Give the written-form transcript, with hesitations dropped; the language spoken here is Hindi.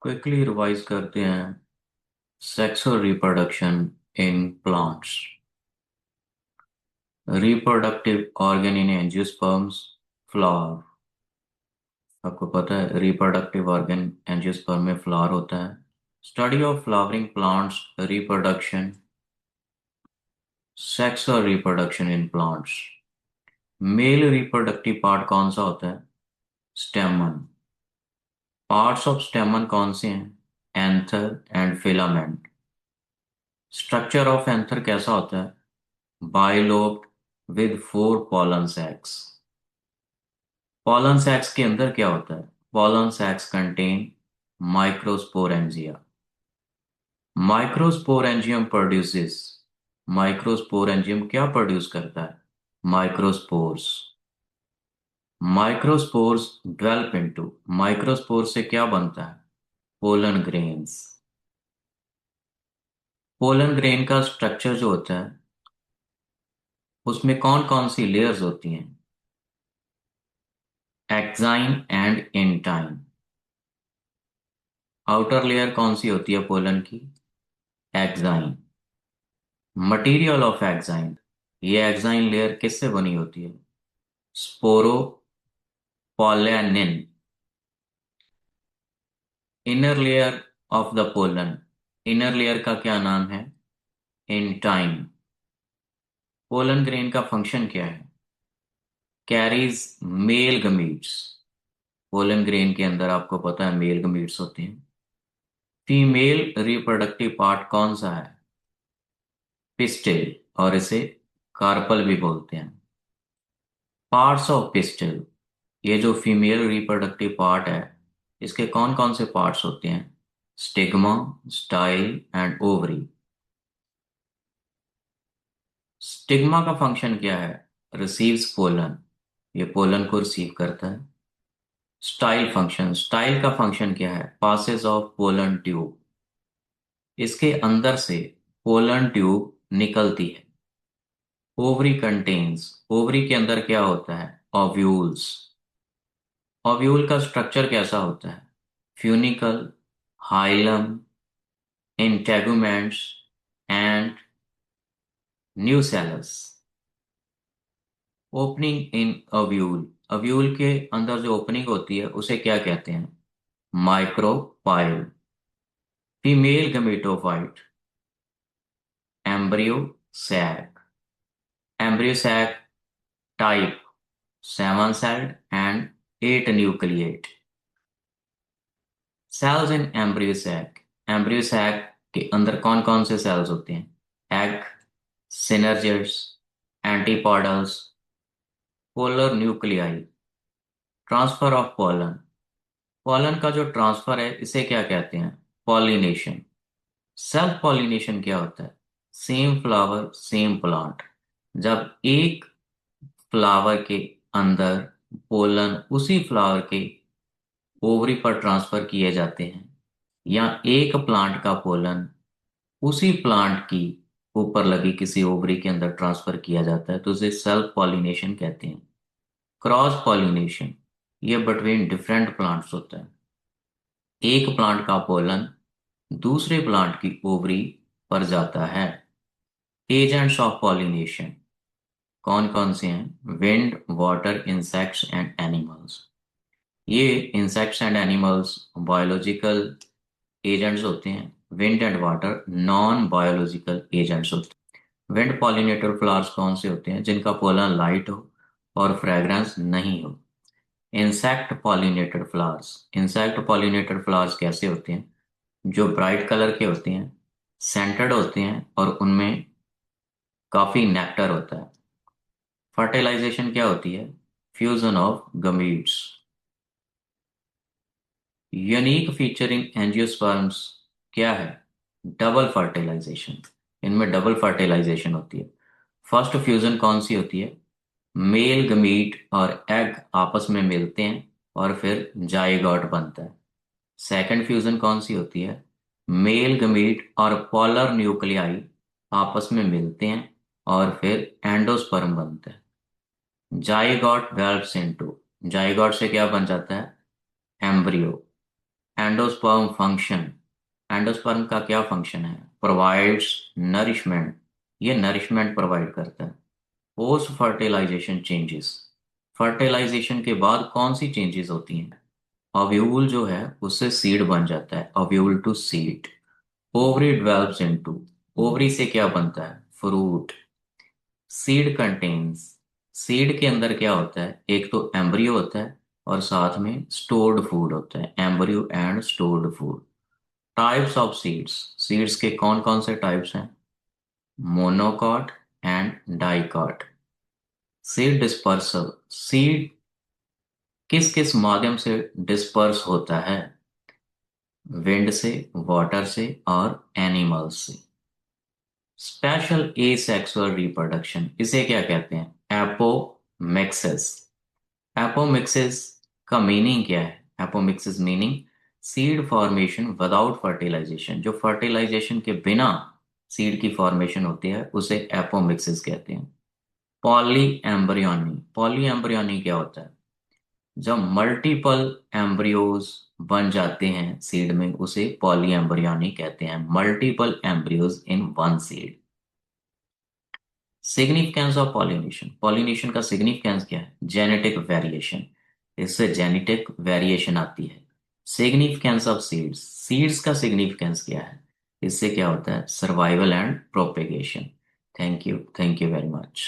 क्विकली रिवाइज करते हैं। सेक्स और reproduction in plants. Reproductive organ in angiosperms. Flower. आपको पता है रिप्रोडक्टिव ऑर्गन एंजियोस्पर्म में फ्लावर होता है। Study of flowering plants. Reproduction. Sex और reproduction in plants. Male reproductive part कौन सा होता है? स्टेमन। पार्ट्स ऑफ स्टेमन कौन से हैं? Anther and filament. Structure of anther कैसा होता है? Bilobed with 4 pollen sacs। Pollen sacs के अंदर क्या होता है? Pollen sacs contain microsporangia. Microsporangium produces. Microsporangium क्या प्रोड्यूस करता है? Microspores. Microspores develop into. Microspore से क्या बनता है? Pollen grains. पोलन ग्रेन का स्ट्रक्चर जो होता है उसमें कौन कौन सी लेयर्स होती हैं? Exine and intine. Outer layer कौन सी होती है पोलन की? एक्साइन। Material of exine. ये एक्साइन लेयर किससे बनी होती है? Sporopollenin. Inner layer of the pollen. Inner layer का क्या नाम है? इंटाइन। पोलन ग्रेन का फंक्शन क्या है? Carries male gametes. Pollen grain के अंदर आपको पता है मेल गमीट्स होते हैं। फीमेल रिप्रोडक्टिव पार्ट कौन सा है? पिस्टिल। और इसे कार्पल भी बोलते हैं। Parts of pistil. ये जो फीमेल रिप्रोडक्टिव पार्ट है इसके कौन कौन से पार्ट्स होते हैं? Stigma, style and ovary. Stigma का फंक्शन क्या है? Receives pollen. ये पोलन को रिसीव करता है। Style function. स्टाइल का फंक्शन क्या है? Passes of pollen tube. इसके अंदर से पोलन ट्यूब निकलती है। Ovary contains. ओवरी के अंदर क्या होता है? ओव्यूल्स। ओव्यूल का स्ट्रक्चर कैसा होता है? Funicle, hilum, integuments and nucellus. Opening in ovule. Ovule के अंदर जो ओपनिंग होती है उसे क्या कहते हैं? Micropyle. Female gametophyte. Embryo sac. Embryo sac type 7 celled and 8 nucleate। Cells in embryo sac. Embryo sac के अंदर कौन कौन से सेल्स होते हैं? Egg, synergids, antipodals, polar nuclei. Transfer of pollen. Pollen का जो ट्रांसफर है इसे क्या कहते हैं? पॉलिनेशन। सेल्फ पॉलिनेशन क्या होता है? Same flower same plant. जब एक फ्लावर के अंदर पोलन उसी फ्लावर के ओवरी पर ट्रांसफर किए जाते हैं या एक प्लांट का पोलन उसी प्लांट की ऊपर लगी किसी ओवरी के अंदर ट्रांसफर किया जाता है तो उसे सेल्फ पॉलिनेशन कहते हैं। क्रॉस पॉलिनेशन ये बिटवीन डिफरेंट प्लांट्स होता है। एक प्लांट का पोलन दूसरे प्लांट की ओवरी पर जाता है। एजेंट्स ऑफ पॉलिनेशन कौन कौन से हैं? Wind, water, insects and animals. ये insects and animals biological agents होते हैं। Wind and water non biological agents होते हैं। विंड पॉलिनेटर फ्लावर्स कौन से होते हैं? जिनका पोलन लाइट हो और फ्रेग्रेंस नहीं हो। इंसेक्ट पॉलिनेटेड फ्लावर्स कैसे होते हैं? जो ब्राइट कलर के होते हैं, सेंटर्ड होते हैं और उनमें काफी नेक्टर होता है। फर्टिलाइजेशन क्या होती है? Fusion of gametes. Unique featuring angiosperms क्या है? Double fertilisation. इनमें डबल फर्टिलाइजेशन होती है। फर्स्ट फ्यूजन कौन सी होती है? मेल गमीट और एग आपस में मिलते हैं और फिर जाइगोट बनता है। सेकंड फ्यूजन कौन सी होती है? मेल गमीट और पॉलर न्यूक्लियाई आपस में मिलते हैं और फिर एंडोस्पर्म बनता है। Zygote develops into. जाइगोट से क्या बन जाता है? एम्ब्रियो। एंडोस्पर्म फंक्शन, एंडोस्पर्म का क्या फंक्शन है? प्रोवाइड्स नरिशमेंट, ये नरिशमेंट प्रोवाइड करता है। पोस्ट फर्टिलाइजेशन चेंजेस, फर्टिलाइजेशन के बाद कौन सी चेंजेस होती हैं? ओव्यूल जो है उससे सीड बन जाता है, ovule to seed. Ovary develops into, ovary से क्या बनता है? फ्रूट। सीड कंटेन्स, सीड के अंदर क्या होता है? एक तो एम्ब्रियो होता है और साथ में स्टोर्ड फूड होता है, embryo and stored food. Types of seeds, seeds के कौन कौन से टाइप्स हैं? Monocot and dicot. Seed dispersal, seed किस किस माध्यम से डिस्पर्स होता है? विंड से, वाटर से और एनिमल्स से। स्पेशल एसेक्सुअल रिप्रोडक्शन, इसे क्या कहते हैं? एपोमिक्सिस। एपोमिक्सिस का मीनिंग क्या है? Apomixis meaning seed formation without fertilisation, जो फर्टिलाइजेशन के बिना सीड की फॉर्मेशन होती है उसे एपोमिक्सिस कहते हैं। पॉली एम्ब्रियोनी, पॉली एम्ब्रियोनी क्या होता है? जब मल्टीपल एम्ब्रियोज बन जाते हैं सीड में उसे पॉली एम्ब्रियोनी कहते हैं, multiple embryos in one seed. Significance of pollination, pollination का सिग्निफिकेंस क्या है? जेनेटिक वेरिएशन, इससे जेनेटिक वेरिएशन आती है। सिग्निफिकेंस ऑफ सीड्स, सीड्स का सिग्निफिकेंस क्या है? इससे क्या होता है? Survival and propagation. Thank you very much.